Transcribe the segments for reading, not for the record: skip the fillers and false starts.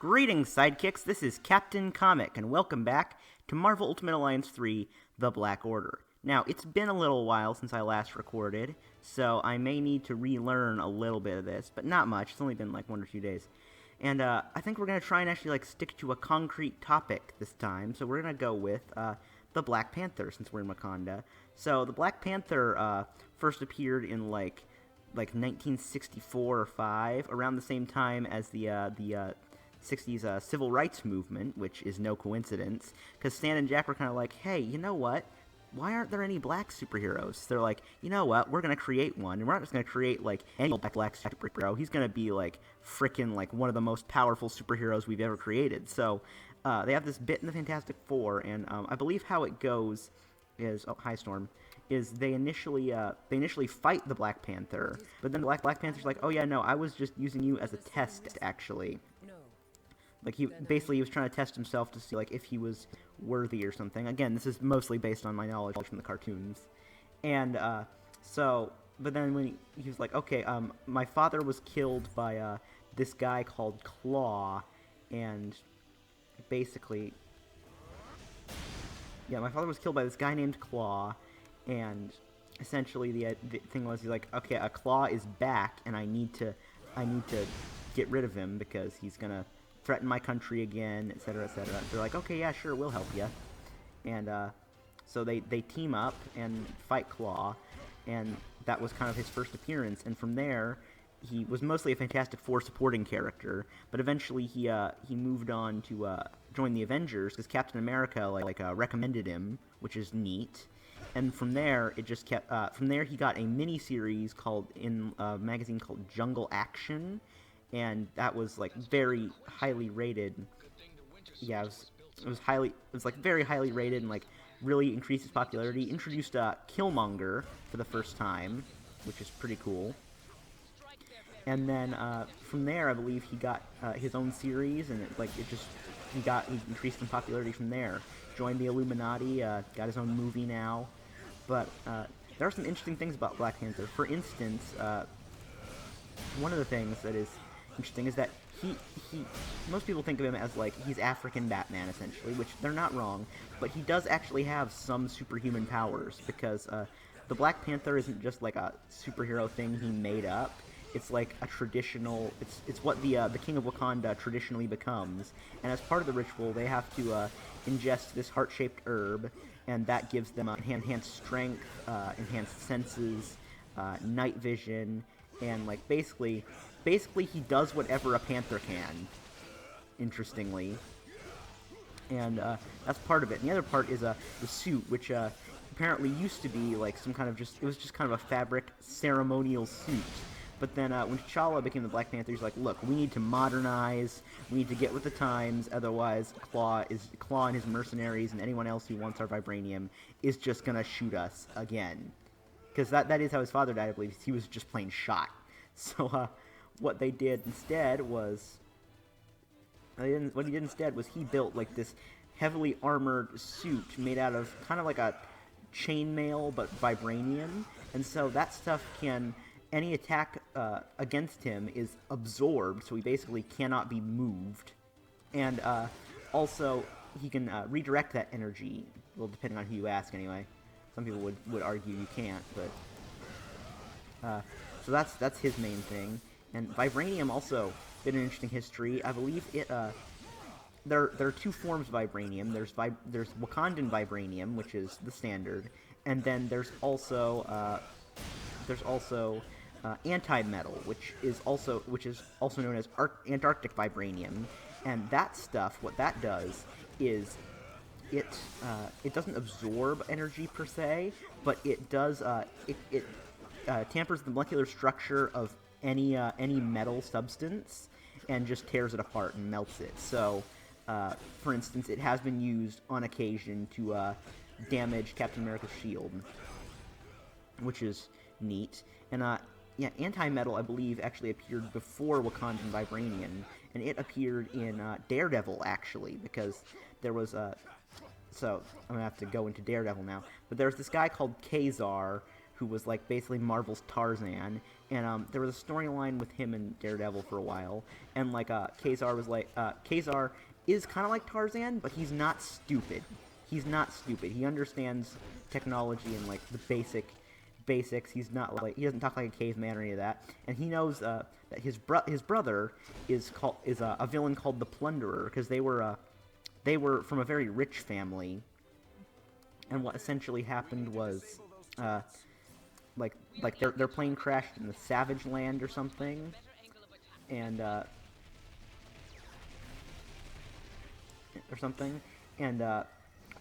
Greetings, Sidekicks! This is Captain Comic, and welcome back to Marvel Ultimate Alliance 3, The Black Order. Now, it's been a little while since I last recorded, so I may need to relearn a little bit of this, but not much. It's only been like 1 or 2 days. And I think we're going to try and actually stick to a concrete topic this time, so we're going to go with the Black Panther, since we're in Wakanda. So, the Black Panther first appeared in like 1964 or 5, around the same time as the 60s civil rights movement, which is no coincidence, because Stan and Jack were kind of like, hey, you know what? Why aren't there any black superheroes? They're like, you know what? We're going to create one, and we're not just going to create, like, any black superhero. He's going to be, like, frickin', like, one of the most powerful superheroes we've ever created. So, they have this bit in the Fantastic Four, and I believe how it goes is, oh, hi, Storm, is they initially fight the Black Panther, but then the Black Panther's like, oh yeah, no, I was just using you as a test, actually. Like, he was trying to test himself to see, like, if he was worthy or something. Again, this is mostly based on my knowledge from the cartoons. And, but then when he was like, okay, my father was killed by, this guy called Klaw, and basically, yeah, my father was killed by this guy named Klaw, and essentially the thing was, he's like, okay, a Klaw is back, and I need to get rid of him because he's gonna threaten my country again, etc., etc. They're like, okay, yeah, sure, we'll help you. And so they team up and fight Klaw, and that was kind of his first appearance. And from there, he was mostly a Fantastic Four supporting character, but eventually he moved on to join the Avengers because Captain America recommended him, which is neat. And from there, it just kept. From there, he got a mini-series called in a magazine called Jungle Action, and that was like very highly rated. Yeah, it was like very highly rated and like really increased his popularity. Introduced Killmonger for the first time, which is pretty cool. And then from there, I believe he got his own series, and he increased in popularity from there. Joined the Illuminati, got his own movie now. But there are some interesting things about Black Panther. For instance, one of the things that is interesting is that most people think of him as, like, he's African Batman, essentially, which they're not wrong, but he does actually have some superhuman powers, because the Black Panther isn't just, like, a superhero thing he made up. It's, like, a traditional, it's what the King of Wakanda traditionally becomes, and as part of the ritual, they have to ingest this heart-shaped herb, and that gives them enhanced strength, enhanced senses, night vision, and, like, basically he does whatever a panther can, interestingly. And that's part of it. And the other part is the suit, which apparently used to be like some kind of it was just kind of a fabric ceremonial suit. But then when T'Challa became the Black Panther, he's like, look, we need to modernize, we need to get with the times, otherwise Klaw and his mercenaries and anyone else who wants our vibranium is just gonna shoot us again. Because that is how his father died, I believe. He was just plain shot. So, what they did instead was, he built like this heavily armored suit made out of kind of like a chainmail but vibranium, and so that stuff any attack against him is absorbed, so he basically cannot be moved, and also he can redirect that energy, well, depending on who you ask anyway. Some people would argue you can't, but so that's his main thing. And vibranium also been an interesting history. I believe it. There are two forms of vibranium. There's Wakandan vibranium, which is the standard, and then there's also anti-metal, which is also known as Antarctic vibranium. And that stuff, what that does is it doesn't absorb energy per se, but it does it tampers the molecular structure of any metal substance and just tears it apart and melts it. So, for instance, it has been used on occasion to damage Captain America's shield, which is neat. And anti-metal, I believe, actually appeared before Wakandan vibranium, and it appeared in Daredevil, actually, because there was so I'm gonna have to go into Daredevil now. But there's this guy called Kazar who was like basically Marvel's Tarzan, and there was a storyline with him and Daredevil for a while, and like Kazar was like Kazar is kind of like Tarzan, but he's not stupid. He's not stupid. He understands technology and like the basics. He's not like, he doesn't talk like a caveman or any of that, and he knows that his brother is a villain called the Plunderer, because they were from a very rich family, and what essentially happened was like their plane crashed in the Savage Land or something, and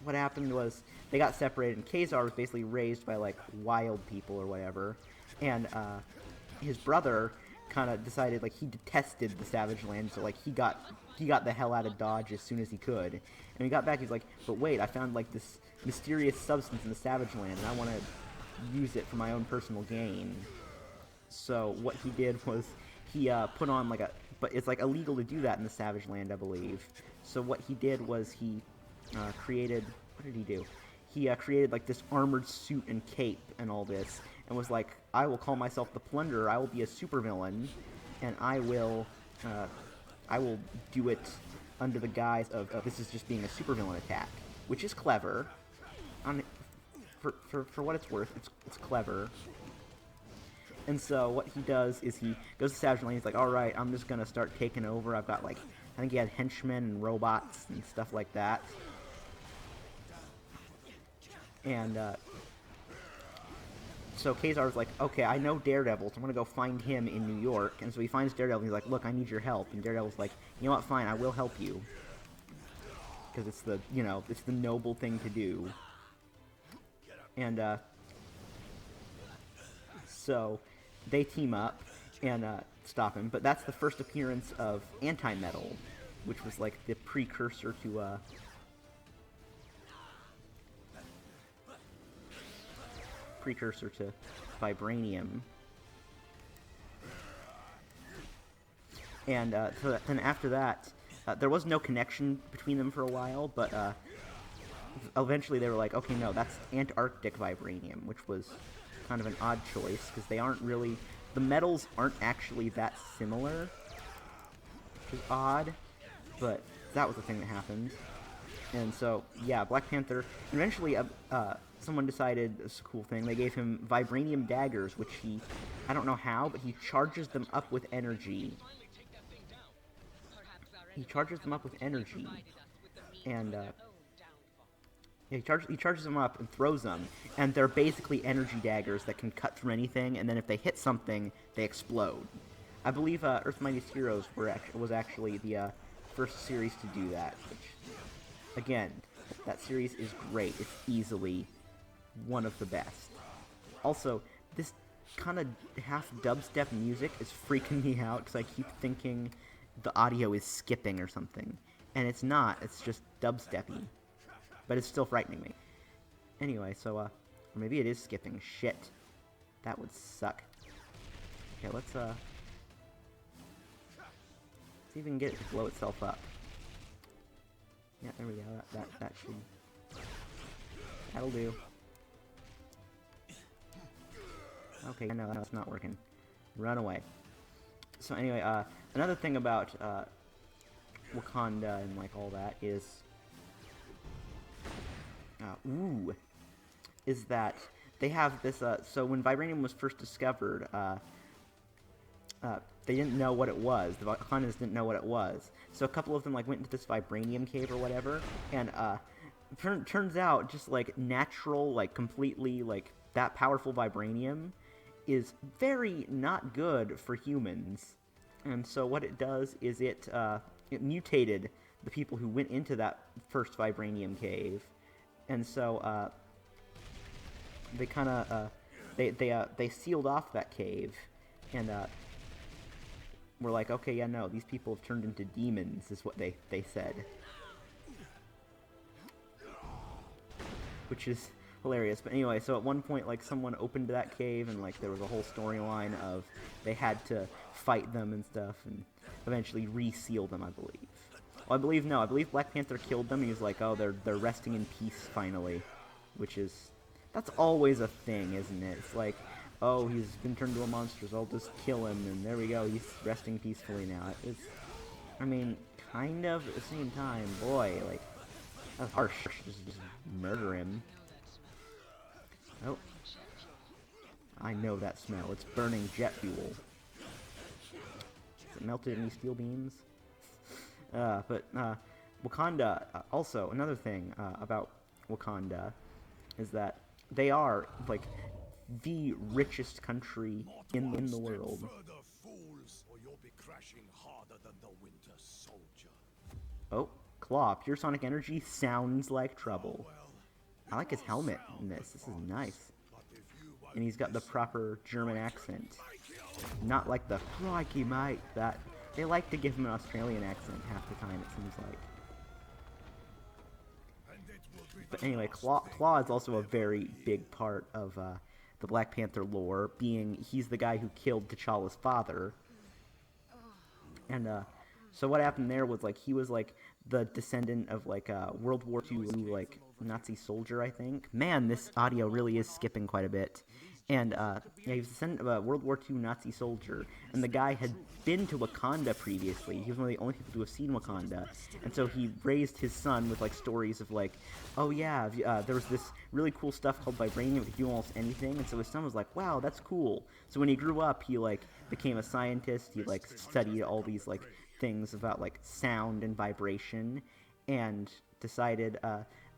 what happened was they got separated, and Kazar was basically raised by like wild people or whatever, and his brother kind of decided like he detested the Savage Land, so like he got the hell out of Dodge as soon as he could, and when he got back he's like, but wait, I found like this mysterious substance in the Savage Land, and I want to use it for my own personal gain. So what he did was he put on like but it's like illegal to do that in the Savage Land, I believe. So what he did was he created, what did he do? He created like this armored suit and cape and all this, and was like, I will call myself the Plunderer, I will be a supervillain, and I will do it under the guise of this is just being a supervillain attack, which is clever. For what it's worth, it's clever. And so what he does is he goes to Savage Land, he's like, alright, I'm just gonna start taking over. I've got like, I think he had henchmen and robots and stuff like that. And so Kazar's like, okay, I know Daredevil, so I'm gonna go find him in New York. And so he finds Daredevil, and he's like, look, I need your help. And Daredevil's like, you know what, fine, I will help you. Because it's the, you know, it's the noble thing to do. And so they team up and stop him. But that's the first appearance of Anti-Metal, which was like the precursor to Vibranium. And so then after that, there was no connection between them for a while, but eventually they were like, okay, no, that's Antarctic Vibranium, which was kind of an odd choice, because they aren't really, the metals aren't actually that similar, which is odd, but that was the thing that happened. And so, yeah, Black Panther, eventually someone decided, this is a cool thing, they gave him vibranium daggers, which he, I don't know how, but he charges them up with energy. He charges them up with energy, and he charges them up and throws them, and they're basically energy daggers that can cut through anything, and then if they hit something, they explode. I believe Earth's Mightiest Heroes was actually the first series to do that, which, again, that series is great. It's easily one of the best. Also, this kind of half dubstep music is freaking me out, because I keep thinking the audio is skipping or something, and it's not, it's just dubsteppy. But it's still frightening me. Anyway, so, or maybe it is skipping. Shit. That would suck. Okay, let's see if we can get it to blow itself up. Yeah, there we go. That should... That'll do. Okay, no, that's not working. Run away. So anyway, another thing about, Wakanda and, like, all that is... is that they have this, so when Vibranium was first discovered, they didn't know what it was. The Wakandans didn't know what it was. So a couple of them, like, went into this Vibranium cave or whatever, and, turns out just, like, natural, like, completely, like, that powerful Vibranium is very not good for humans. And so what it does is it mutated the people who went into that first Vibranium cave. And so, they kind of, they sealed off that cave, and, were like, okay, yeah, no, these people have turned into demons, is what they said. Which is hilarious. But anyway, so at one point, like, someone opened that cave, and, like, there was a whole storyline of they had to fight them and stuff, and eventually reseal them, I believe. Well, I believe Black Panther killed them, and he was like, oh, they're resting in peace, finally. Which is, That's always a thing, isn't it? It's like, oh, he's been turned into a monster, so I'll just kill him, and there we go, he's resting peacefully now. It's, I mean, kind of, at the same time, boy, like, that's harsh, just murder him. Oh. I know that smell, it's burning jet fuel. Is it melted any steel beams? Wakanda, also, another thing about Wakanda is that they are, like, the richest country in the world. Oh, Klaw, pure sonic energy sounds like trouble. I like his helmet in this. This is nice. And he's got the proper German accent. Not like the crikey mate that they like to give him an Australian accent half the time, it seems like. But anyway, Klaw is also a very big part of the Black Panther lore, being he's the guy who killed T'Challa's father. And so what happened there was, like, he was like the descendant of like a World War II like Nazi soldier, I think. Man, this audio really is skipping quite a bit. And yeah, he was a descendant of a World War II Nazi soldier, and the guy had been to Wakanda previously. He was one of the only people to have seen Wakanda, and so he raised his son with like stories of like, oh yeah, there was this really cool stuff called vibranium that could do almost anything, and so his son was like, wow, that's cool. So when he grew up, he like became a scientist. He like studied all these like things about like sound and vibration, and decided,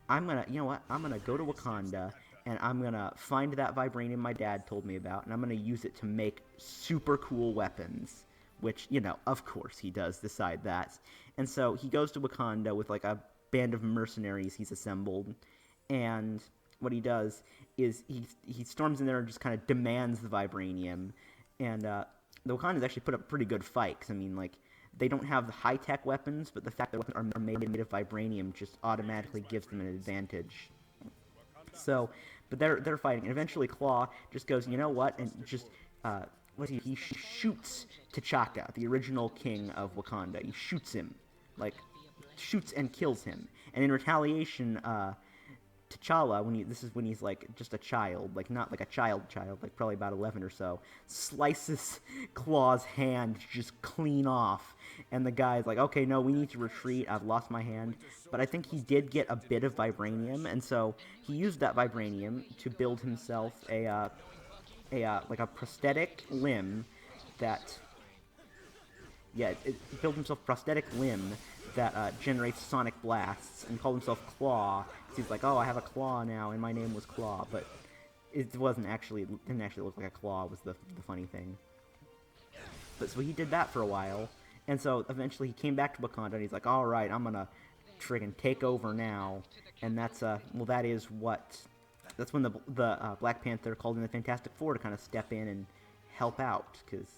I'm gonna go to Wakanda, and I'm gonna find that vibranium my dad told me about, and I'm gonna use it to make super cool weapons. Which, you know, of course he does decide that. And so he goes to Wakanda with like a band of mercenaries he's assembled, and what he does is he storms in there and just kind of demands the vibranium, and the Wakandans actually put up a pretty good fight, 'cause, I mean, like, they don't have the high-tech weapons, but the fact that weapons are made of vibranium just automatically gives them an advantage. So, but they're fighting, and eventually Klaw just goes, you know what, and just, he shoots T'Chaka, the original king of Wakanda. He shoots him, like, shoots and kills him. And in retaliation, T'Challa, this is when he's like just a child, like not like a child, like probably about 11 or so, slices Klaw's hand just clean off, and the guy's like, okay, no, we need to retreat, I've lost my hand. But I think he did get a bit of vibranium, and so he used that vibranium to build himself like a prosthetic limb that, yeah, it built himself a prosthetic limb that generates sonic blasts, and called himself Klaw. So he's like, oh, I have a claw now, and my name was Klaw, but it didn't actually look like a claw, was the funny thing. But so he did that for a while, and so eventually he came back to Wakanda, and he's like, all right, I'm gonna friggin' take over now, and that's when the Black Panther called in the Fantastic Four to kind of step in and help out, because,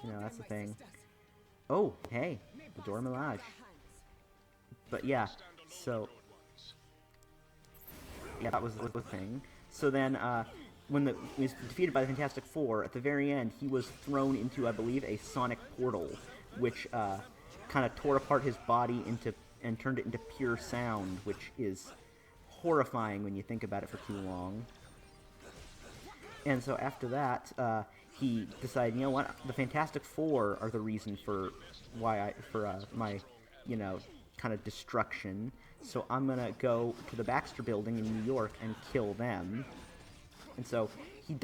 you know, that's the thing. Oh, hey, the Dora Milaje. But yeah, so yeah, that was the thing. So then, when he was defeated by the Fantastic Four, at the very end, he was thrown into, I believe, a sonic portal, which kind of tore apart his body and turned it into pure sound, which is horrifying when you think about it for too long. And so after that, he decided, you know what, the Fantastic Four are the reason for my, you know, kind of destruction. So I'm gonna go to the Baxter Building in New York and kill them. And so he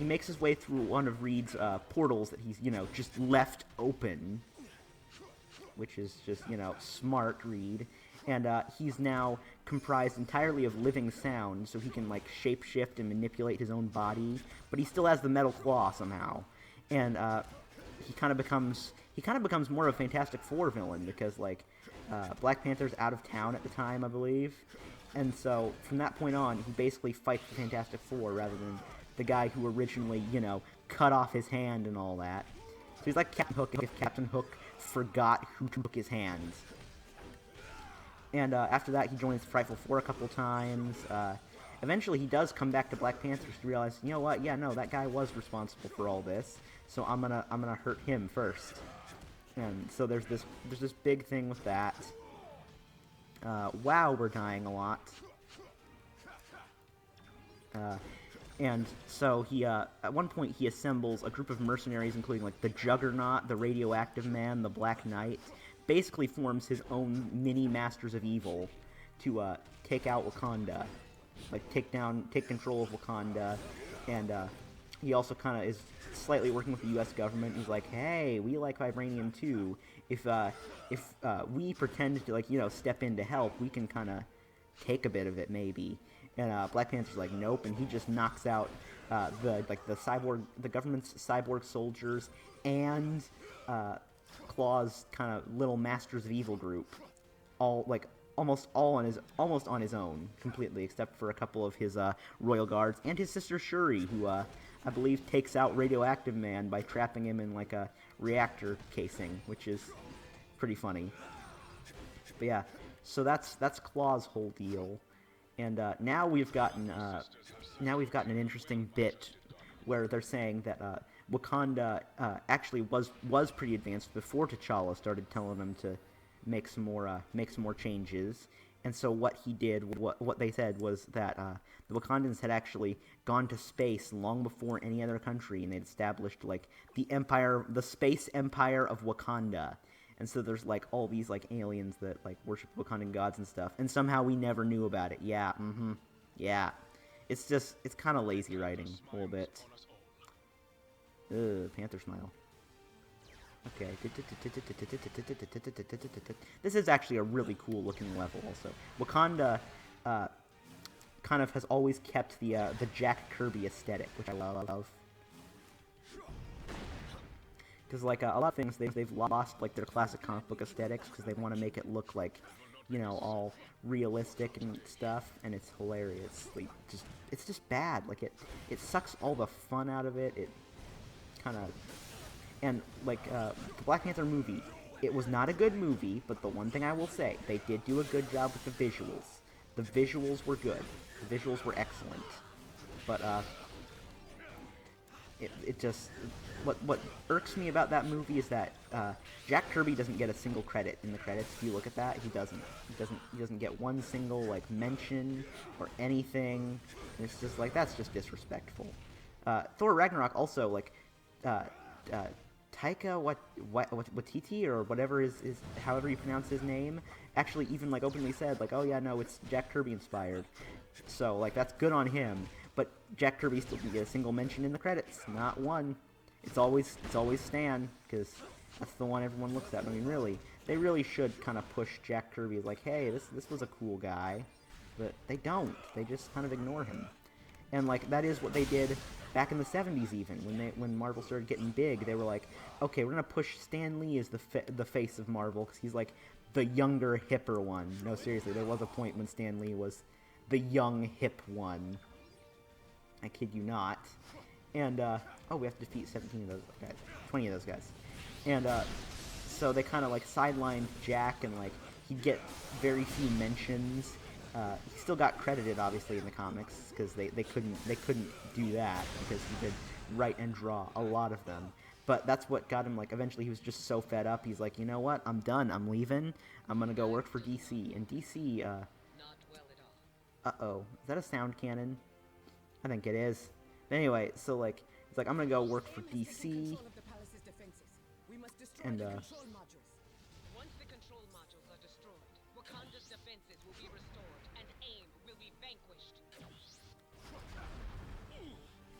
makes his way through one of Reed's portals that he's, you know, just left open, which is just, you know, smart Reed. And he's now comprised entirely of living sound, so he can like shapeshift and manipulate his own body, but he still has the metal claw somehow. And he kind of becomes more of a Fantastic Four villain, because like Black Panther's out of town at the time, I believe, and so from that point on, he basically fights the Fantastic Four rather than the guy who originally, you know, cut off his hand and all that. So he's like Captain Hook if Captain Hook forgot who took his hands. And after that, he joins Frightful Four a couple times. Eventually, he does come back to Black Panther to realize, you know what? Yeah, no, that guy was responsible for all this. So I'm gonna hurt him first. And so there's this big thing with that. Wow, we're dying a lot. And so he, at one point, he assembles a group of mercenaries, including like the Juggernaut, the Radioactive Man, the Black Knight. Basically, forms his own mini Masters of Evil to take out Wakanda, like take control of Wakanda, and he also kind of is slightly working with the U.S. government. He's like, hey, we like vibranium too. If we pretend to like step in to help, we can kind of take a bit of it maybe. And Black Panther's like, nope, and he just knocks out the government's cyborg soldiers and Klaw's kind of little Masters of Evil group, almost on his own, completely, except for a couple of his royal guards and his sister Shuri, who I believe takes out Radioactive Man by trapping him in like a reactor casing, which is pretty funny. But yeah, so that's Klaw's whole deal. And now we've gotten an interesting bit where they're saying that Wakanda actually was pretty advanced before T'Challa started telling them to make some more changes. And so what he did, what they said was that the Wakandans had actually gone to space long before any other country, and they'd established like the space empire of Wakanda. And so there's like all these like aliens that like worship Wakandan gods and stuff, and somehow we never knew about it. Yeah, yeah. It's kind of lazy writing a little bit. Ugh, Panther smile. Okay. This is actually a really cool looking level. Also, Wakanda kind of has always kept the Jack Kirby aesthetic, which I love. Because like a lot of things they've lost like their classic comic book aesthetics because they want to make it look like all realistic and stuff, and it's hilarious. Like it's just bad. Like it sucks all the fun out of it. It kind of and like the Black Panther movie. It was not a good movie, but the one thing I will say, they did do a good job with the visuals. The visuals were good. The visuals were excellent. But it just what irks me about that movie is that Jack Kirby doesn't get a single credit in the credits. If you look at that, he doesn't get one single like mention or anything. And it's just like that's just disrespectful. Thor Ragnarok also like Taika Waititi or whatever is however you pronounce his name actually even like openly said like, oh yeah, no, it's Jack Kirby inspired. So like that's good on him. But Jack Kirby still didn't get a single mention in the credits. Not one. It's always Stan, because that's the one everyone looks at. I mean, really, they really should kind of push Jack Kirby like, hey, this was a cool guy. But they don't. They just kind of ignore him. And like that is what they did back in the 70s even. When Marvel started getting big, they were like, okay, we're going to push Stan Lee as the face of Marvel, because he's like the younger, hipper one. No, seriously, there was a point when Stan Lee was the young, hip one. I kid you not. And, oh, we have to defeat 17 of those guys. 20 of those guys. And, so they kind of, like, sidelined Jack, and, like, he'd get very few mentions. He still got credited, obviously, in the comics, because they couldn't do that, because he could write and draw a lot of them. But that's what got him, like, eventually he was just so fed up, he's like, you know what, I'm done, I'm leaving, I'm gonna go work for DC. And DC, uh-oh, is that a sound cannon? I think it is. But anyway, so like it's like I'm gonna go work for DC. And once the control modules are destroyed, Wakanda's defenses will be restored and AIM will be vanquished.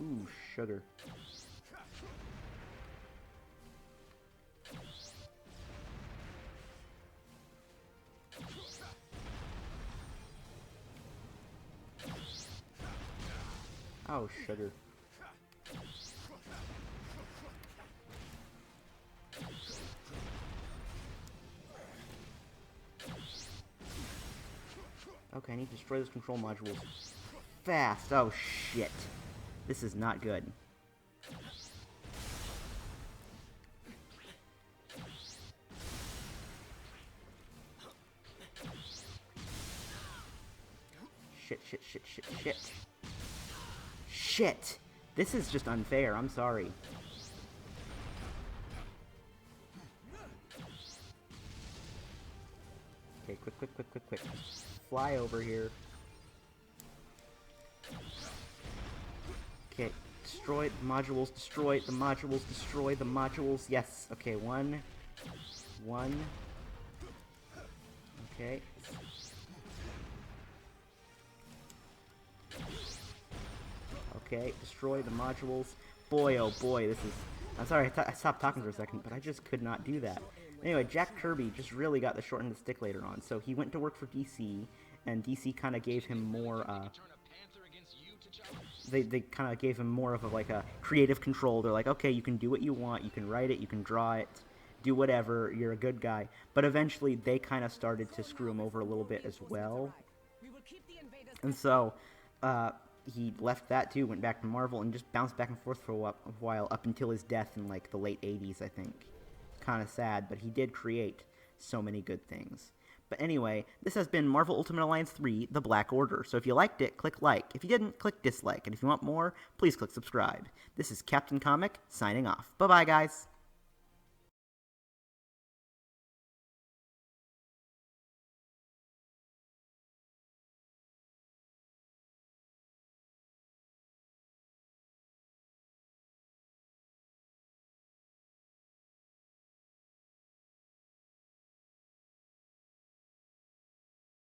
Ooh, sugar. Oh, sugar. Okay, I need to destroy those control modules fast. Oh, shit. This is not good. Shit. Shit! This is just unfair, I'm sorry. Okay, quick. Fly over here. Okay, destroy the modules, destroy the modules, destroy the modules. Yes, okay, one. Okay. Okay, destroy the modules. Boy, oh boy, this is... I'm sorry, I stopped talking for a second, but I just could not do that. Anyway, Jack Kirby just really got the short end of the stick later on. So he went to work for DC, and DC kind of gave him more, they kind of gave him more of a creative control. They're like, okay, you can do what you want, you can write it, you can draw it, do whatever, you're a good guy. But eventually, they kind of started to screw him over a little bit as well. And so, he left that too, went back to Marvel, and just bounced back and forth for a while, up until his death in, like, the late 80s, I think. Kind of sad, but he did create so many good things. But anyway, this has been Marvel Ultimate Alliance 3, The Black Order. So if you liked it, click like. If you didn't, click dislike. And if you want more, please click subscribe. This is Captain Comic, signing off. Bye-bye, guys.